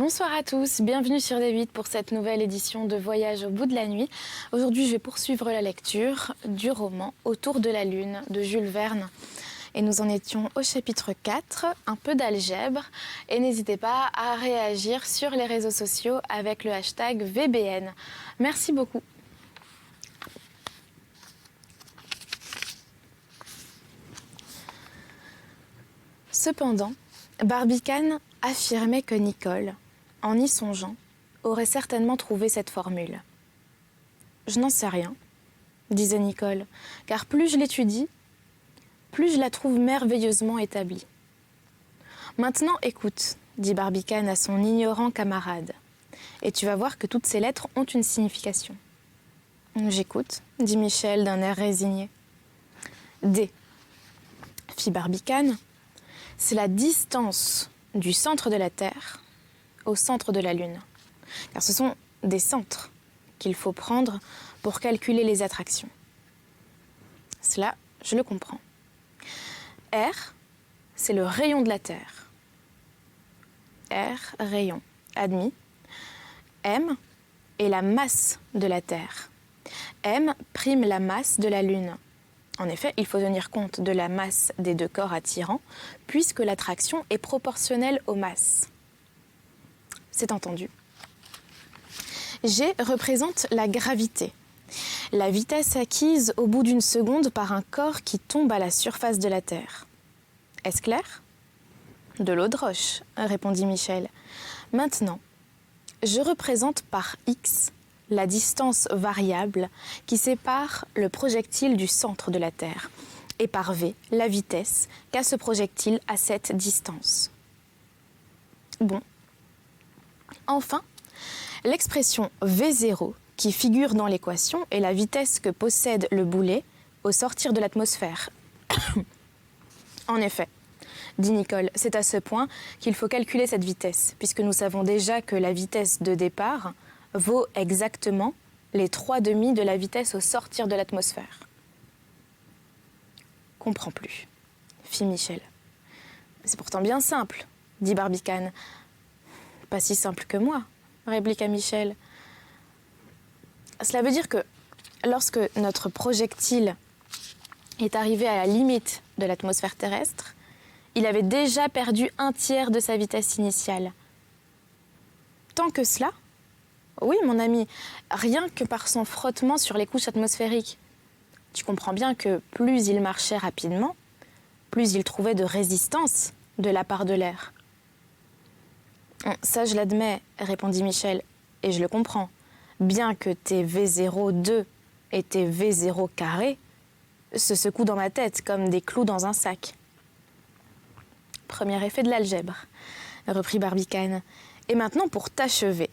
Bonsoir à tous, bienvenue sur D8 pour cette nouvelle édition de Voyage au bout de la nuit. Aujourd'hui, je vais poursuivre la lecture du roman Autour de la Lune de Jules Verne. Et nous en étions au chapitre 4, un peu d'algèbre. Et n'hésitez pas à réagir sur les réseaux sociaux avec le hashtag VBN. Merci beaucoup. Cependant, Barbicane affirmait que Nicole, en y songeant, aurait certainement trouvé cette formule. « Je n'en sais rien », disait Nicole, « car plus je l'étudie, plus je la trouve merveilleusement établie. »« Maintenant, écoute, » dit Barbicane à son ignorant camarade, « et tu vas voir que toutes ces lettres ont une signification. »« J'écoute, » dit Michel d'un air résigné. « D, » fit Barbicane, « c'est la distance du centre de la Terre au centre de la Lune. Car ce sont des centres qu'il faut prendre pour calculer les attractions. Cela, je le comprends. R, c'est le rayon de la Terre. R, rayon, admis. M est la masse de la Terre. M prime la masse de la Lune. En effet, il faut tenir compte de la masse des deux corps attirants, puisque l'attraction est proportionnelle aux masses. C'est entendu. G représente la gravité, la vitesse acquise au bout d'une seconde par un corps qui tombe à la surface de la Terre. Est-ce clair ? De l'eau de roche, répondit Michel. Maintenant, je représente par X la distance variable qui sépare le projectile du centre de la Terre, et par V, la vitesse qu'a ce projectile à cette distance. Bon. Enfin, l'expression V0 qui figure dans l'équation est la vitesse que possède le boulet au sortir de l'atmosphère. En effet, dit Nicole, c'est à ce point qu'il faut calculer cette vitesse, puisque nous savons déjà que la vitesse de départ vaut exactement les 3/2 de la vitesse au sortir de l'atmosphère. Comprends plus, fit Michel. C'est pourtant bien simple, dit Barbicane. Pas si simple que moi, répliqua Michel. Cela veut dire que lorsque notre projectile est arrivé à la limite de l'atmosphère terrestre, il avait déjà perdu 1/3 de sa vitesse initiale. Tant que cela? Oui, mon ami, rien que par son frottement sur les couches atmosphériques. Tu comprends bien que plus il marchait rapidement, plus il trouvait de résistance de la part de l'air. Ça, je l'admets, répondit Michel, et je le comprends. Bien que tes V02 et tes V0 carrés se secouent dans ma tête comme des clous dans un sac. Premier effet de l'algèbre, reprit Barbicane. Et maintenant, pour t'achever,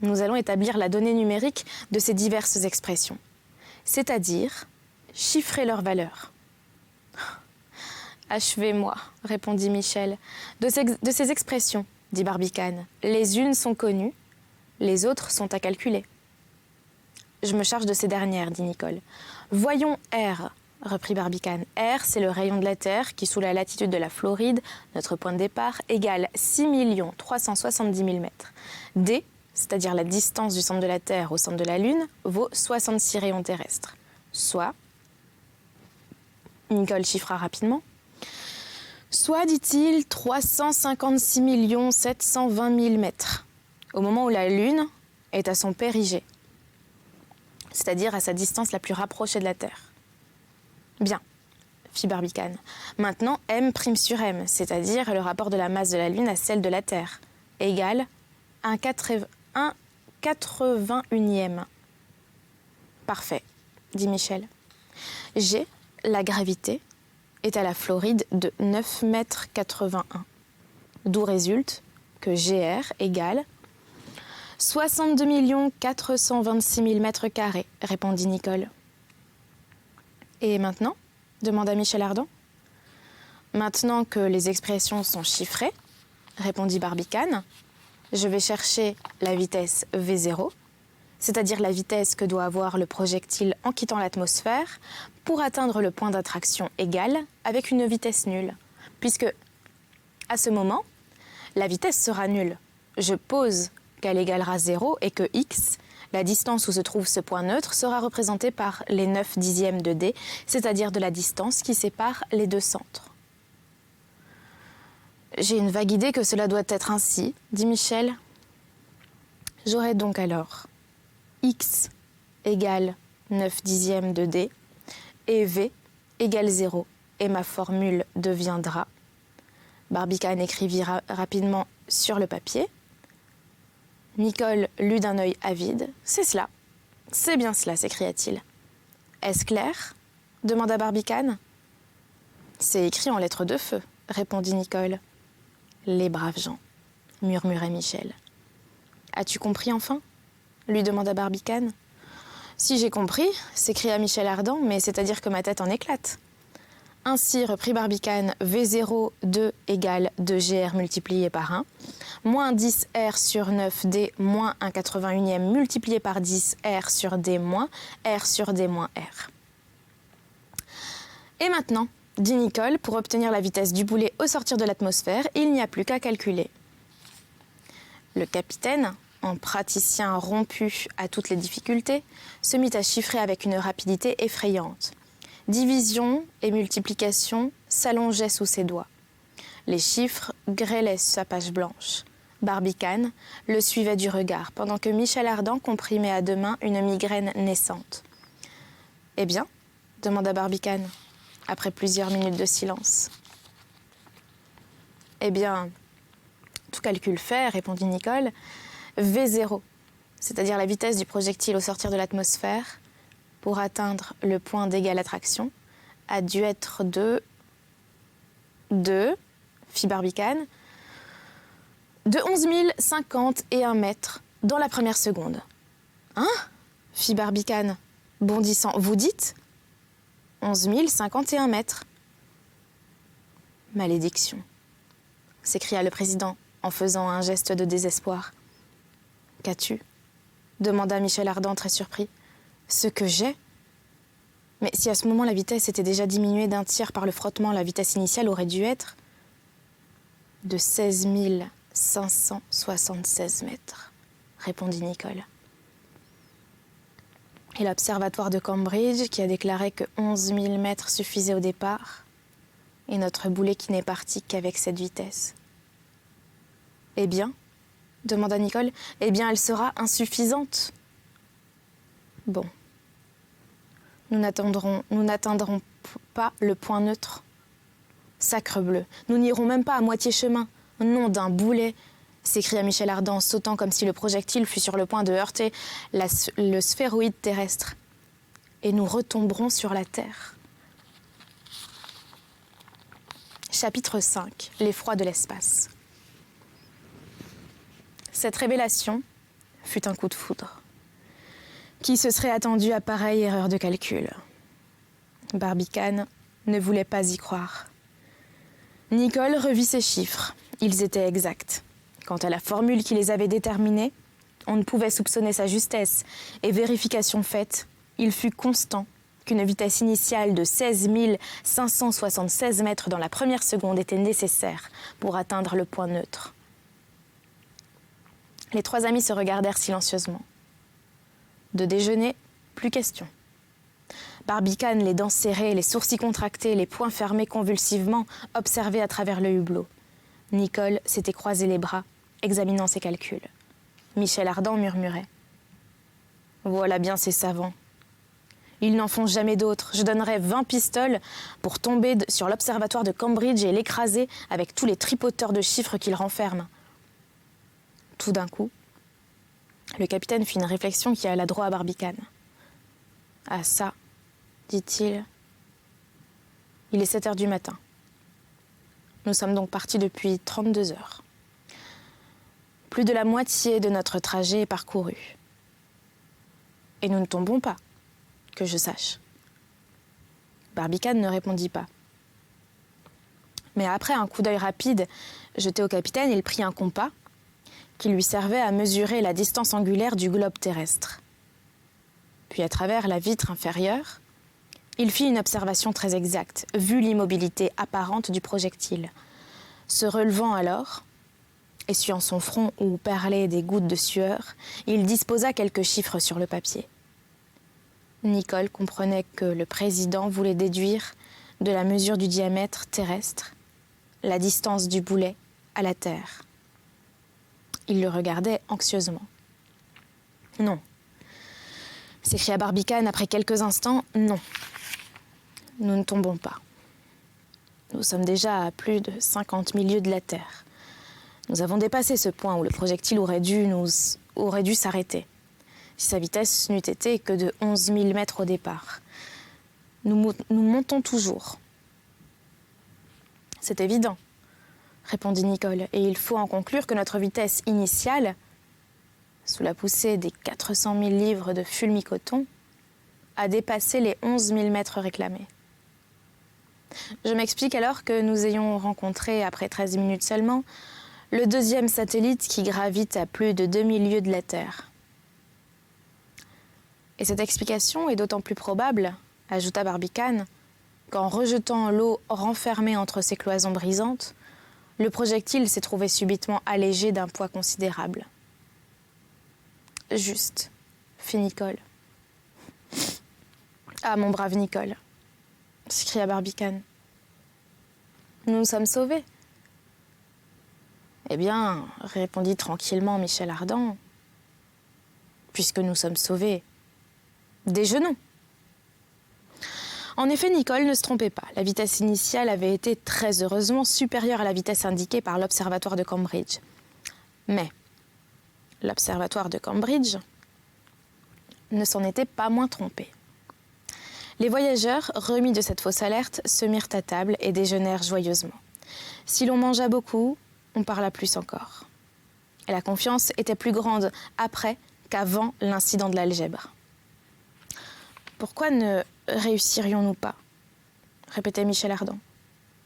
nous allons établir la donnée numérique de ces diverses expressions, c'est-à-dire chiffrer leurs valeurs. Achevez-moi, répondit Michel. De ces expressions, dit Barbicane, les unes sont connues, les autres sont à calculer. Je me charge de ces dernières, dit Nicole. Voyons R, reprit Barbicane. R, c'est le rayon de la Terre qui, sous la latitude de la Floride, notre point de départ, égale 6 370 000 mètres. D, c'est-à-dire la distance du centre de la Terre au centre de la Lune, vaut 66 rayons terrestres. Soit, Nicole chiffra rapidement, soit, dit-il, 356 720 000 mètres, au moment où la Lune est à son périgée, c'est-à-dire à sa distance la plus rapprochée de la Terre. Bien, fit Barbicane. Maintenant, M' sur M, c'est-à-dire le rapport de la masse de la Lune à celle de la Terre, égale 1/81e. Parfait, dit Michel. G, la gravité, est à la Floride de 9,81 m, d'où résulte que GR égale 62 426 000 mètres carrés, répondit Nicole. Et maintenant, demanda Michel Ardan. Maintenant que les expressions sont chiffrées, répondit Barbicane, je vais chercher la vitesse V0, c'est-à-dire la vitesse que doit avoir le projectile en quittant l'atmosphère pour atteindre le point d'attraction égal avec une vitesse nulle, puisque, à ce moment, la vitesse sera nulle. je pose qu'elle égalera 0 et que x, la distance où se trouve ce point neutre, sera représentée par les 9 dixièmes de d, c'est-à-dire de la distance qui sépare les deux centres. J'ai une vague idée que cela doit être ainsi, dit Michel. J'aurai donc alors x égale 9 dixièmes de d et v égale 0. Et ma formule deviendra... Barbicane écrivit rapidement sur le papier. Nicole lut d'un œil avide. « C'est cela, c'est bien cela », s'écria-t-il. « Est-ce clair ?» demanda Barbicane. « C'est écrit en lettres de feu », répondit Nicole. « Les braves gens », murmurait Michel. « As-tu compris enfin ?» lui demanda Barbicane. « Si j'ai compris », s'écria Michel Ardan, « mais c'est-à-dire que ma tête en éclate. » Ainsi, reprit Barbicane, V0, 2 égale 2GR multiplié par 1, moins 10R sur 9D moins 1/81e multiplié par 10R sur D moins R sur D moins R. Et maintenant, dit Nicole, pour obtenir la vitesse du boulet au sortir de l'atmosphère, il n'y a plus qu'à calculer. Le capitaine, en praticien rompu à toutes les difficultés, se mit à chiffrer avec une rapidité effrayante. Division et multiplication s'allongeaient sous ses doigts. Les chiffres grêlaient sa page blanche. Barbicane le suivait du regard, pendant que Michel Ardan comprimait à deux mains une migraine naissante. « Eh bien ?» demanda Barbicane, après plusieurs minutes de silence. « Eh bien, tout calcul fait, répondit Nicole, V0, c'est-à-dire la vitesse du projectile au sortir de l'atmosphère, pour atteindre le point d'égale attraction, a dû être de, fit Barbicane, de 11 051 mètres dans la première seconde. « Hein ?» fit Barbicane, bondissant. « Vous dites 11 051 mètres. » « Malédiction !» s'écria le président en faisant un geste de désespoir. « Qu'as-tu » demanda Michel Ardan très surpris. « Ce que j'ai ? Mais si à ce moment la vitesse était déjà diminuée d'un tiers par le frottement, la vitesse initiale aurait dû être de 16 576 mètres, répondit Nicole. Et l'observatoire de Cambridge, qui a déclaré que 11 000 mètres suffisaient au départ, et notre boulet qui n'est parti qu'avec cette vitesse. « Eh bien ?» demanda Nicole. « Eh bien, elle sera insuffisante. » Bon. Nous n'atteindrons pas le point neutre. Sacrebleu, nous n'irons même pas à moitié chemin. Nom d'un boulet, s'écria Michel Ardan, sautant comme si le projectile fût sur le point de heurter le sphéroïde terrestre. Et nous retomberons sur la Terre. Chapitre 5. L'effroi de l'espace. Cette révélation fut un coup de foudre. Qui se serait attendu à pareille erreur de calcul ? Barbicane ne voulait pas y croire. Nicole revit ses chiffres. Ils étaient exacts. Quant à la formule qui les avait déterminés, on ne pouvait soupçonner sa justesse, et vérification faite, il fut constant qu'une vitesse initiale de 16 576 mètres dans la première seconde était nécessaire pour atteindre le point neutre. Les trois amis se regardèrent silencieusement. De déjeuner, plus question. Barbicane, les dents serrées, les sourcils contractés, les poings fermés convulsivement, observait à travers le hublot. Nicole s'était croisé les bras, examinant ses calculs. Michel Ardan murmurait. « Voilà bien ces savants. Ils n'en font jamais d'autres. Je donnerais 20 pistoles pour tomber sur l'observatoire de Cambridge et l'écraser avec tous les tripoteurs de chiffres qu'ils renferment. » Tout d'un coup, le capitaine fit une réflexion qui alla droit à Barbicane. « Ah ça, dit-il, il est 7 heures du matin. Nous sommes donc partis depuis 32 heures. Plus de la moitié de notre trajet est parcouru. Et nous ne tombons pas, que je sache. » Barbicane ne répondit pas. Mais après un coup d'œil rapide jeté au capitaine, il prit un compas qui lui servait à mesurer la distance angulaire du globe terrestre. Puis à travers la vitre inférieure, il fit une observation très exacte, vu l'immobilité apparente du projectile. Se relevant alors, Essuyant son front où perlaient des gouttes de sueur, il disposa quelques chiffres sur le papier. Nicole comprenait que le président voulait déduire de la mesure du diamètre terrestre la distance du boulet à la Terre. Il le regardait anxieusement. « Non », s'écria Barbicane après quelques instants, « non, nous ne tombons pas. Nous sommes déjà à plus de 50 000 lieues de la Terre. Nous avons dépassé ce point où le projectile aurait dû s'arrêter, si sa vitesse n'eût été que de 11 000 mètres au départ. Nous montons toujours. » « C'est évident, » répondit Nicole, « et il faut en conclure que notre vitesse initiale, sous la poussée des 400 000 livres de fulmi-coton, a dépassé les 11 000 mètres réclamés. Je m'explique alors que nous ayons rencontré, après 13 minutes seulement, le deuxième satellite qui gravite à plus de 2000 lieues de la Terre. Et cette explication est d'autant plus probable, ajouta Barbicane, qu'en rejetant l'eau renfermée entre ses cloisons brisantes, le projectile s'est trouvé subitement allégé d'un poids considérable. Juste, fit Nicole. Ah, mon brave Nicole, s'écria Barbicane. Nous nous sommes sauvés. Eh bien, répondit tranquillement Michel Ardan, puisque nous sommes sauvés, déjeunons. En effet, Nicole ne se trompait pas. La vitesse initiale avait été très heureusement supérieure à la vitesse indiquée par l'observatoire de Cambridge. Mais l'observatoire de Cambridge ne s'en était pas moins trompé. Les voyageurs, remis de cette fausse alerte, se mirent à table et déjeunèrent joyeusement. Si l'on mangea beaucoup, on parla plus encore. Et la confiance était plus grande après qu'avant l'incident de l'algèbre. « Pourquoi ne réussirions-nous pas ?» répétait Michel Ardan.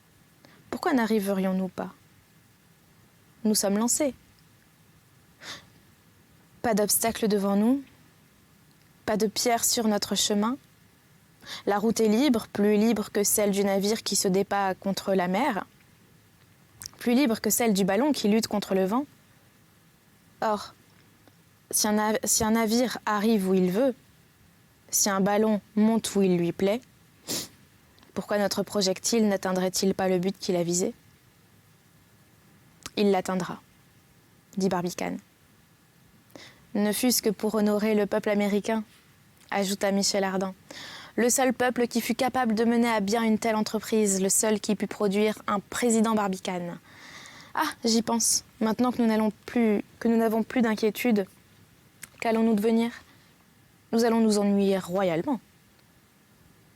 « Pourquoi n'arriverions-nous pas ? Nous sommes lancés. Pas d'obstacle devant nous, pas de pierre sur notre chemin. La route est libre, plus libre que celle du navire qui se débat contre la mer, plus libre que celle du ballon qui lutte contre le vent. Or, si un navire arrive où il veut, si un ballon monte où il lui plaît, pourquoi notre projectile n'atteindrait-il pas le but qu'il a visé ? Il l'atteindra, dit Barbicane. Ne fût-ce que pour honorer le peuple américain, ajouta Michel Ardan. Le seul peuple qui fut capable de mener à bien une telle entreprise, le seul qui put produire un président Barbicane. Ah, j'y pense, maintenant que nous n'avons plus d'inquiétude, qu'allons-nous devenir ? Nous allons nous ennuyer royalement.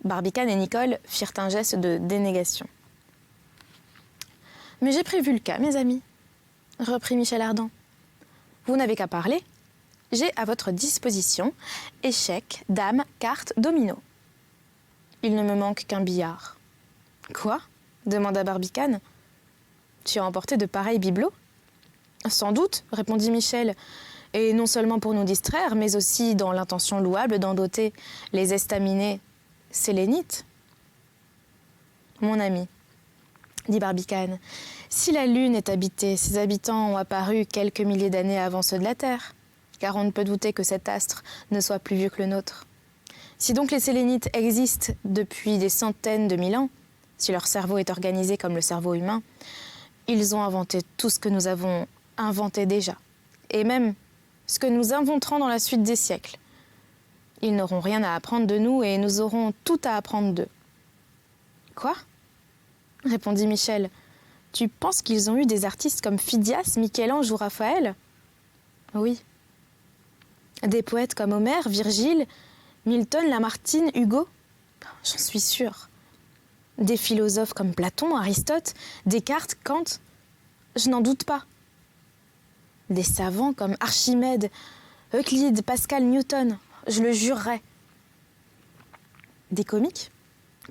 Barbicane et Nicole firent un geste de dénégation. « Mais j'ai prévu le cas, mes amis, » reprit Michel Ardan. « Vous n'avez qu'à parler. J'ai à votre disposition échecs, dames, cartes, dominos. Il ne me manque qu'un billard. »« Quoi ?» demanda Barbicane. « Tu as emporté de pareils bibelots ?»« Sans doute, » répondit Michel, « et non seulement pour nous distraire, mais aussi dans l'intention louable d'en doter les estaminets sélénites. »« Mon ami, » dit Barbicane, « si la Lune est habitée, ses habitants ont apparu quelques milliers d'années avant ceux de la Terre, car on ne peut douter que cet astre ne soit plus vieux que le nôtre. Si donc les sélénites existent depuis des centaines de mille ans, si leur cerveau est organisé comme le cerveau humain, ils ont inventé tout ce que nous avons inventé déjà, et même ce que nous inventerons dans la suite des siècles. Ils n'auront rien à apprendre de nous et nous aurons tout à apprendre d'eux. »« Quoi ?» répondit Michel. « Tu penses qu'ils ont eu des artistes comme Phidias, Michel-Ange ou Raphaël ?»« Oui. » « Des poètes comme Homère, Virgile, Milton, Lamartine, Hugo ? J'en suis sûre. Des philosophes comme Platon, Aristote, Descartes, Kant ? Je n'en doute pas. Des savants comme Archimède, Euclide, Pascal, Newton ? Je le jurerais. Des comiques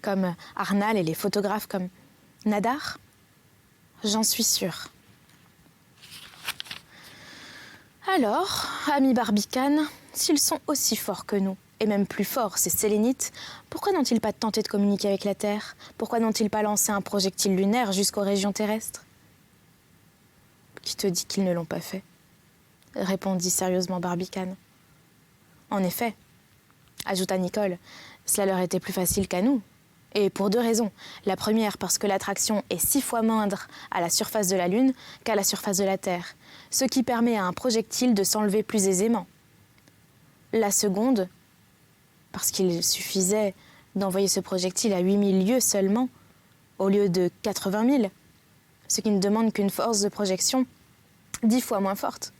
comme Arnal et les photographes comme Nadar ? J'en suis sûre. Alors, ami Barbicane, s'ils sont aussi forts que nous, et même plus forts, ces sélénites, pourquoi n'ont-ils pas tenté de communiquer avec la Terre ? Pourquoi n'ont-ils pas lancé un projectile lunaire jusqu'aux régions terrestres ? Qui te dit qu'ils ne l'ont pas fait ? Répondit sérieusement Barbicane. En effet, ajouta Nicole, cela leur était plus facile qu'à nous. Et pour 2 raisons. La première, parce que l'attraction est 6 fois moindre à la surface de la Lune qu'à la surface de la Terre, ce qui permet à un projectile de s'enlever plus aisément. La seconde, parce qu'il suffisait d'envoyer ce projectile à 8000 lieues seulement, au lieu de 80 000, ce qui ne demande qu'une force de projection 10 fois moins forte.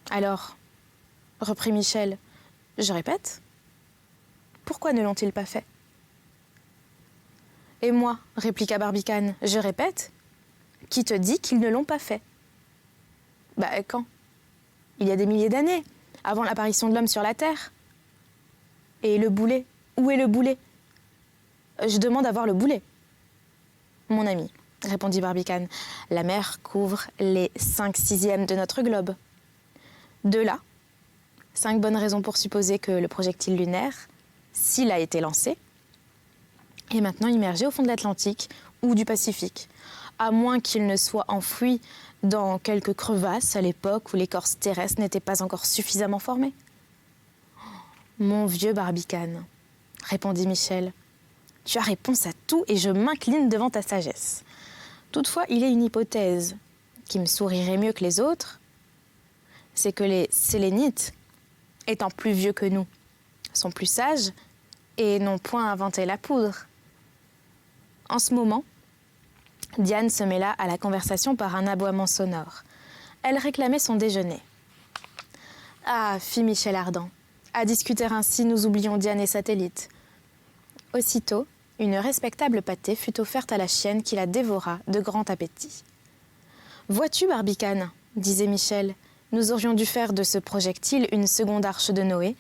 Alors, reprit Michel, je répète, pourquoi ne l'ont-ils pas fait ? Et moi, répliqua Barbicane, je répète, qui te dit qu'ils ne l'ont pas fait ? Quand ? Il y a des milliers d'années, avant l'apparition de l'homme sur la Terre. Et le boulet ? Où est le boulet ? Je demande à voir le boulet. Mon ami, répondit Barbicane, la mer couvre les 5/6 de notre globe. De là, 5 bonnes raisons pour supposer que le projectile lunaire, s'il a été lancé, est maintenant immergé au fond de l'Atlantique ou du Pacifique, à moins qu'il ne soit enfoui dans quelques crevasses à l'époque où l'écorce terrestre n'était pas encore suffisamment formée. Mon vieux Barbicane, répondit Michel, tu as réponse à tout et je m'incline devant ta sagesse. Toutefois, il y a une hypothèse qui me sourirait mieux que les autres, c'est que les Sélénites, étant plus vieux que nous, sont plus sages et n'ont point inventé la poudre. En ce moment, Diane se mêla à la conversation par un aboiement sonore. Elle réclamait son déjeuner. « Ah, fit Michel Ardan, à discuter ainsi, nous oublions Diane et Satellite. » Aussitôt, une respectable pâtée fut offerte à la chienne qui la dévora de grand appétit. « Vois-tu, Barbicane, disait Michel, nous aurions dû faire de ce projectile une seconde arche de Noé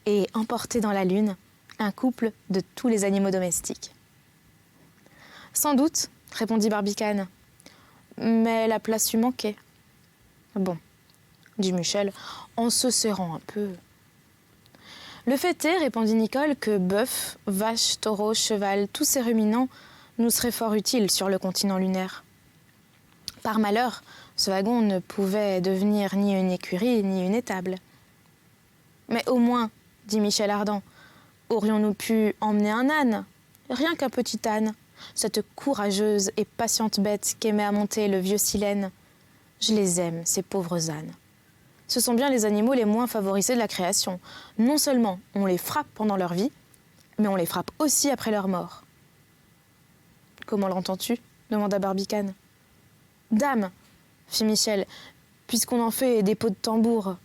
et emporter dans la Lune un couple de tous les animaux domestiques. »« Sans doute, répondit Barbicane, mais la place lui manquait. »« Bon, dit Michel, en se serrant un peu. »« Le fait est, répondit Nicole, que bœuf, vache, taureau, cheval, tous ces ruminants nous seraient fort utiles sur le continent lunaire. Par malheur, ce wagon ne pouvait devenir ni une écurie ni une étable. Mais au moins, dit Michel Ardan, aurions-nous pu emmener un âne, rien qu'un petit âne, cette courageuse et patiente bête qu'aimait à monter le vieux Silène. Je les aime, ces pauvres ânes. Ce sont bien les animaux les moins favorisés de la création. Non seulement on les frappe pendant leur vie, mais on les frappe aussi après leur mort. »« Comment l'entends-tu » demanda Barbicane. « Dame, fit Michel, puisqu'on en fait des pots de tambour. »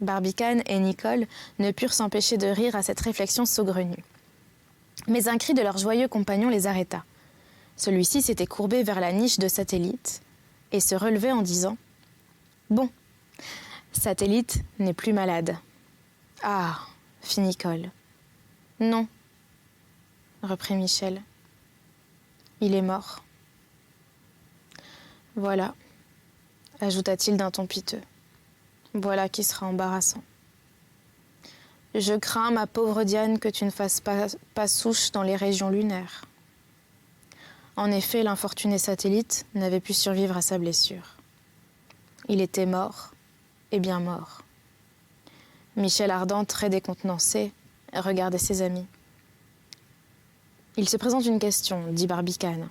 Barbicane et Nicole ne purent s'empêcher de rire à cette réflexion saugrenue. Mais un cri de leur joyeux compagnon les arrêta. Celui-ci s'était courbé vers la niche de Satellite et se relevait en disant « Bon, Satellite n'est plus malade. »« Ah, fit Nicole. »« Non, reprit Michel. Il est mort. »« Voilà, ajouta-t-il d'un ton piteux. Voilà qui sera embarrassant. Je crains, ma pauvre Diane, que tu ne fasses pas souche dans les régions lunaires. » En effet, l'infortuné Satellite n'avait pu survivre à sa blessure. Il était mort, et bien mort. Michel Ardan, très décontenancé, regardait ses amis. « Il se présente une question, dit Barbicane.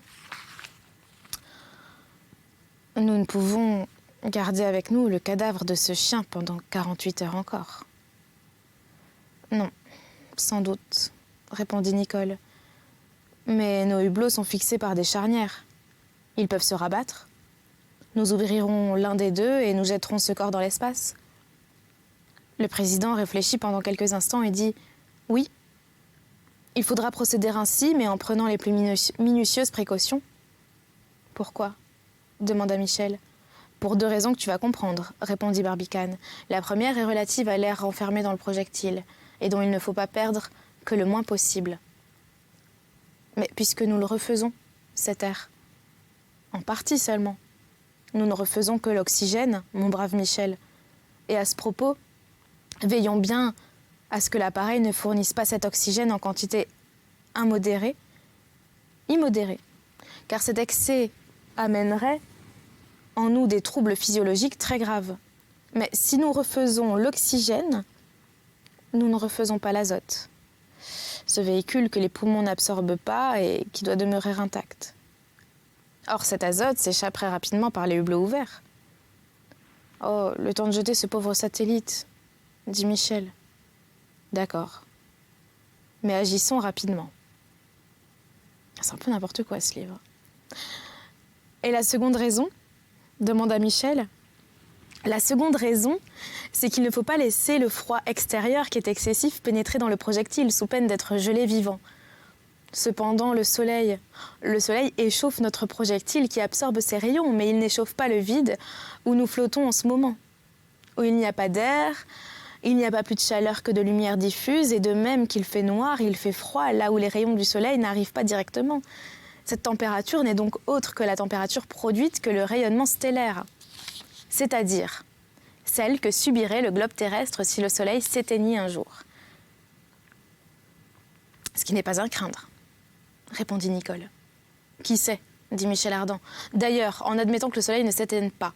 Nous ne pouvons garder avec nous le cadavre de ce chien pendant 48 heures encore. » Non, sans doute, répondit Nicole. Mais nos hublots sont fixés par des charnières. Ils peuvent se rabattre. Nous ouvrirons l'un des deux et nous jetterons ce corps dans l'espace. Le président réfléchit pendant quelques instants et dit « Oui, il faudra procéder ainsi, mais en prenant les plus minutieuses précautions. »« Pourquoi ?» demanda Michel. « Pour 2 raisons que tu vas comprendre, répondit Barbicane. La première est relative à l'air renfermé dans le projectile, et dont il ne faut pas perdre que le moins possible. Mais puisque nous le refaisons, cet air, en partie seulement, nous ne refaisons que l'oxygène, mon brave Michel. Et à ce propos, veillons bien à ce que l'appareil ne fournisse pas cet oxygène en quantité immodérée, car cet excès amènerait en nous des troubles physiologiques très graves. Mais si nous refaisons l'oxygène, nous ne refaisons pas l'azote. Ce véhicule que les poumons n'absorbent pas et qui doit demeurer intact. Or, cet azote s'échapperait rapidement par les hublots ouverts. Oh, le temps de jeter ce pauvre satellite, dit Michel. D'accord. Mais agissons rapidement. C'est un peu n'importe quoi, ce livre. Et la seconde raison, demanda Michel. La seconde raison, c'est qu'il ne faut pas laisser le froid extérieur qui est excessif pénétrer dans le projectile sous peine d'être gelé vivant. Cependant, le soleil échauffe notre projectile qui absorbe ses rayons, mais il n'échauffe pas le vide où nous flottons en ce moment. Où il n'y a pas d'air, il n'y a pas plus de chaleur que de lumière diffuse, et de même qu'il fait noir, il fait froid là où les rayons du soleil n'arrivent pas directement. Cette température n'est donc autre que la température produite que le rayonnement stellaire, c'est-à-dire celle que subirait le globe terrestre si le soleil s'éteignit un jour. Ce qui n'est pas à craindre, répondit Nicole. Qui sait, dit Michel Ardan. D'ailleurs, en admettant que le soleil ne s'éteigne pas,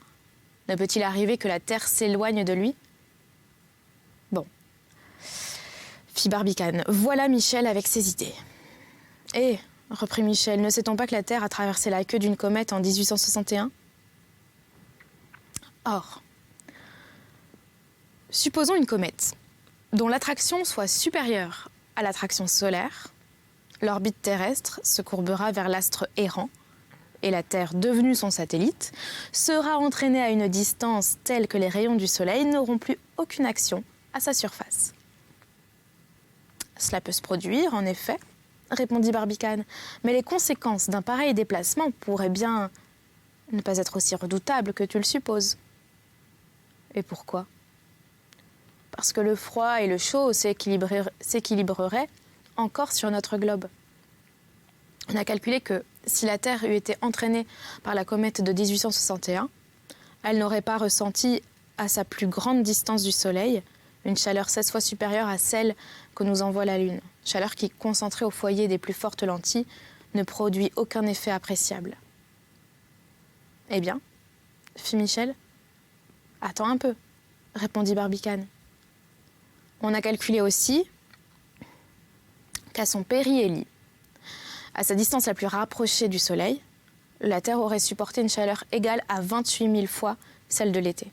ne peut-il arriver que la Terre s'éloigne de lui ? Bon, fit Barbicane, voilà Michel avec ses idées. Eh, reprit Michel, ne sait-on pas que la Terre a traversé la queue d'une comète en 1861 ? Or, supposons une comète dont l'attraction soit supérieure à l'attraction solaire, l'orbite terrestre se courbera vers l'astre errant et la Terre, devenue son satellite, sera entraînée à une distance telle que les rayons du soleil n'auront plus aucune action à sa surface. Cela peut se produire, en effet, répondit Barbicane, mais les conséquences d'un pareil déplacement pourraient bien ne pas être aussi redoutables que tu le supposes. Et pourquoi ? Parce que le froid et le chaud s'équilibreraient encore sur notre globe. On a calculé que si la Terre eût été entraînée par la comète de 1861, elle n'aurait pas ressenti à sa plus grande distance du Soleil une chaleur 16 fois supérieure à celle que nous envoie la Lune. Chaleur qui, concentrée au foyer des plus fortes lentilles, ne produit aucun effet appréciable. Eh bien, fit Michel. Attends un peu, répondit Barbicane. On a calculé aussi qu'à son périhélie, à sa distance la plus rapprochée du Soleil, la Terre aurait supporté une chaleur égale à 28 000 fois celle de l'été.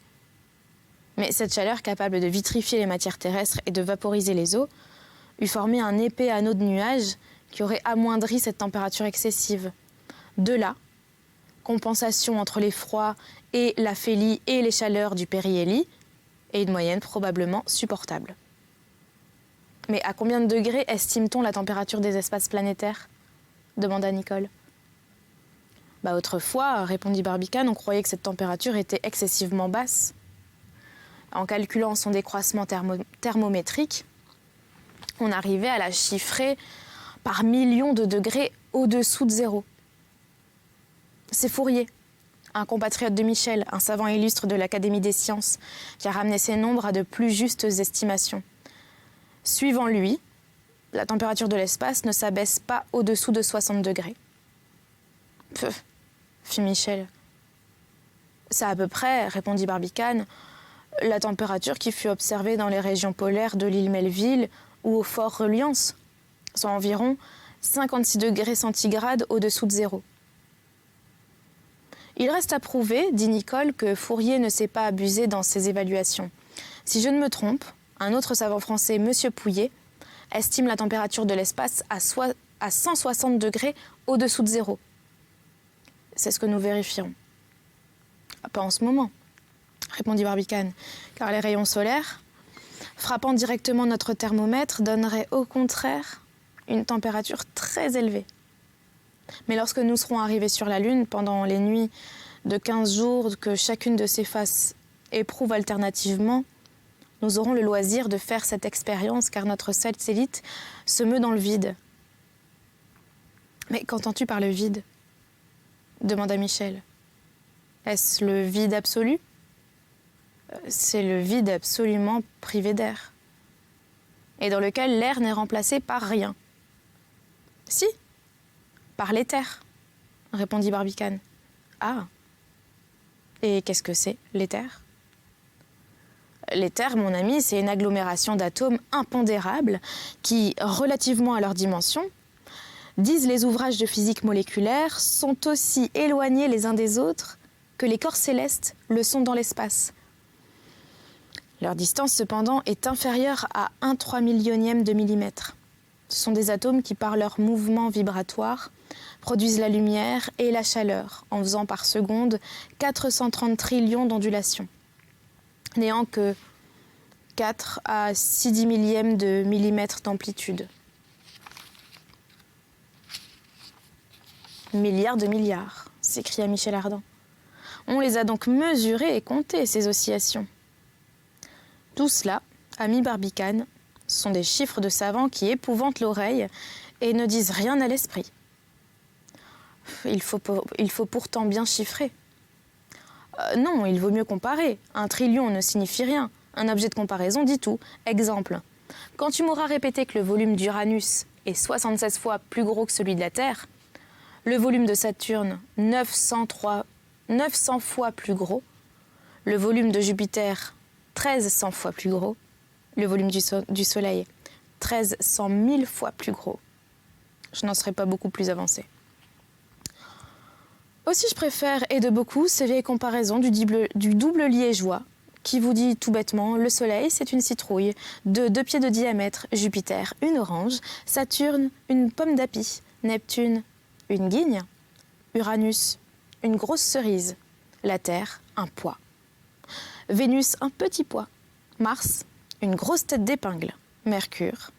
Mais cette chaleur, capable de vitrifier les matières terrestres et de vaporiser les eaux, eût formé un épais anneau de nuages qui aurait amoindri cette température excessive. De là, compensation entre les froids et l'aphélie et les chaleurs du périhélie, et une moyenne probablement supportable. Mais à combien de degrés estime-t-on la température des espaces planétaires ? Demanda Nicole. Autrefois, répondit Barbicane, on croyait que cette température était excessivement basse. En calculant son décroissement thermométrique, on arrivait à la chiffrer par millions de degrés au-dessous de zéro. C'est Fourier, un compatriote de Michel, un savant illustre de l'Académie des sciences, qui a ramené ces nombres à de plus justes estimations. Suivant lui, la température de l'espace ne s'abaisse pas au-dessous de 60 degrés. Pff, fit Michel. C'est à peu près, répondit Barbicane, la température qui fut observée dans les régions polaires de l'île Melville ou au fort Reliance, soit environ 56 degrés centigrades au-dessous de zéro. Il reste à prouver, dit Nicole, que Fourier ne s'est pas abusé dans ses évaluations. Si je ne me trompe, un autre savant français, M. Pouillet, estime la température de l'espace à 160 degrés au-dessous de zéro. C'est ce que nous vérifierons. Pas en ce moment, répondit Barbicane, car les rayons solaires, frappant directement notre thermomètre, donneraient au contraire une température très élevée. Mais lorsque nous serons arrivés sur la Lune, pendant les nuits de 15 jours que chacune de ces faces éprouve alternativement, nous aurons le loisir de faire cette expérience, car notre satellite se meut dans le vide. Mais qu'entends-tu par le vide ? Demanda Michel. Est-ce le vide absolu ? C'est le vide absolument privé d'air, et dans lequel l'air n'est remplacé par rien. Si, par l'éther, répondit Barbicane. Ah, Et qu'est-ce que c'est, l'éther ? L'éther, mon ami, c'est une agglomération d'atomes impondérables qui, relativement à leur dimension, disent les ouvrages de physique moléculaire, sont aussi éloignés les uns des autres que les corps célestes le sont dans l'espace. Leur distance, cependant, est inférieure à 1/3 millionième de millimètre. Ce sont des atomes qui, par leur mouvement vibratoire, produisent la lumière et la chaleur, en faisant par seconde 430 trillions d'ondulations, n'ayant que 4 à 6/10 millième de millimètre d'amplitude. Milliards de milliards, s'écria Michel Ardan. On les a donc mesurées et comptées, ces oscillations. Tout cela, ami Barbicane, sont des chiffres de savants qui épouvantent l'oreille et ne disent rien à l'esprit. Il faut pourtant bien chiffrer. Non, il vaut mieux comparer. 1 trillion ne signifie rien. Un objet de comparaison dit tout. Exemple, quand tu m'auras répété que le volume d'Uranus est 76 fois plus gros que celui de la Terre, le volume de Saturne 900 fois plus gros, le volume de Jupiter 1300 fois plus gros, le volume du Soleil 1300 000 fois plus gros, je n'en serais pas beaucoup plus avancé. Aussi, je préfère, et de beaucoup, ces vieilles comparaisons du double liégeois, qui vous dit tout bêtement, le Soleil, c'est une citrouille de 2 pieds de diamètre, Jupiter, une orange, Saturne, une pomme d'api, Neptune, une guigne, Uranus, une grosse cerise, la Terre, un pois, Vénus, un petit pois, Mars, une grosse tête d'épingle, Mercure,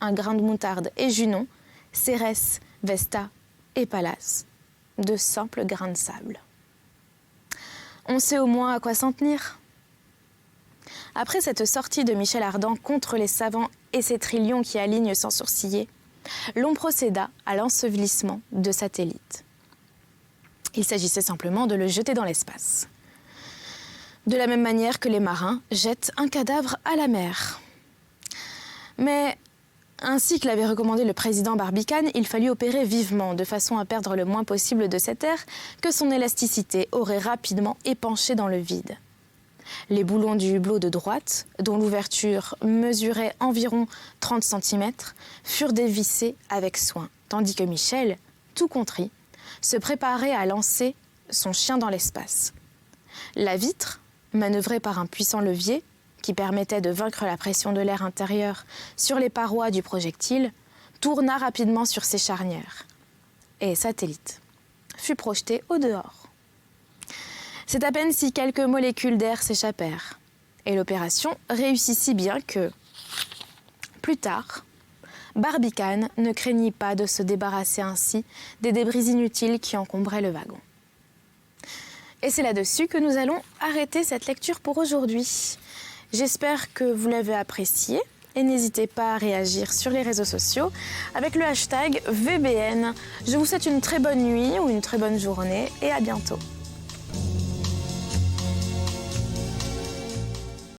un grain de moutarde et Junon, Cérès, Vesta et Pallas, de simples grains de sable. On sait au moins à quoi s'en tenir. Après cette sortie de Michel Ardan contre les savants et ces trillions qui alignent sans sourciller, l'on procéda à l'ensevelissement de satellites. Il s'agissait simplement de le jeter dans l'espace. De la même manière que les marins jettent un cadavre à la mer. Mais ainsi que l'avait recommandé le président Barbicane, il fallut opérer vivement, de façon à perdre le moins possible de cet air que son élasticité aurait rapidement épanché dans le vide. Les boulons du hublot de droite, dont l'ouverture mesurait environ 30 cm, furent dévissés avec soin, tandis que Michel, tout contrit, se préparait à lancer son chien dans l'espace. La vitre, manœuvrée par un puissant levier, qui permettait de vaincre la pression de l'air intérieur sur les parois du projectile, tourna rapidement sur ses charnières. Et Satellite fut projeté au dehors. C'est à peine si quelques molécules d'air s'échappèrent. Et l'opération réussit si bien que, plus tard, Barbicane ne craignit pas de se débarrasser ainsi des débris inutiles qui encombraient le wagon. Et c'est là-dessus que nous allons arrêter cette lecture pour aujourd'hui. J'espère que vous l'avez apprécié et n'hésitez pas à réagir sur les réseaux sociaux avec le hashtag VBN. Je vous souhaite une très bonne nuit ou une très bonne journée et à bientôt.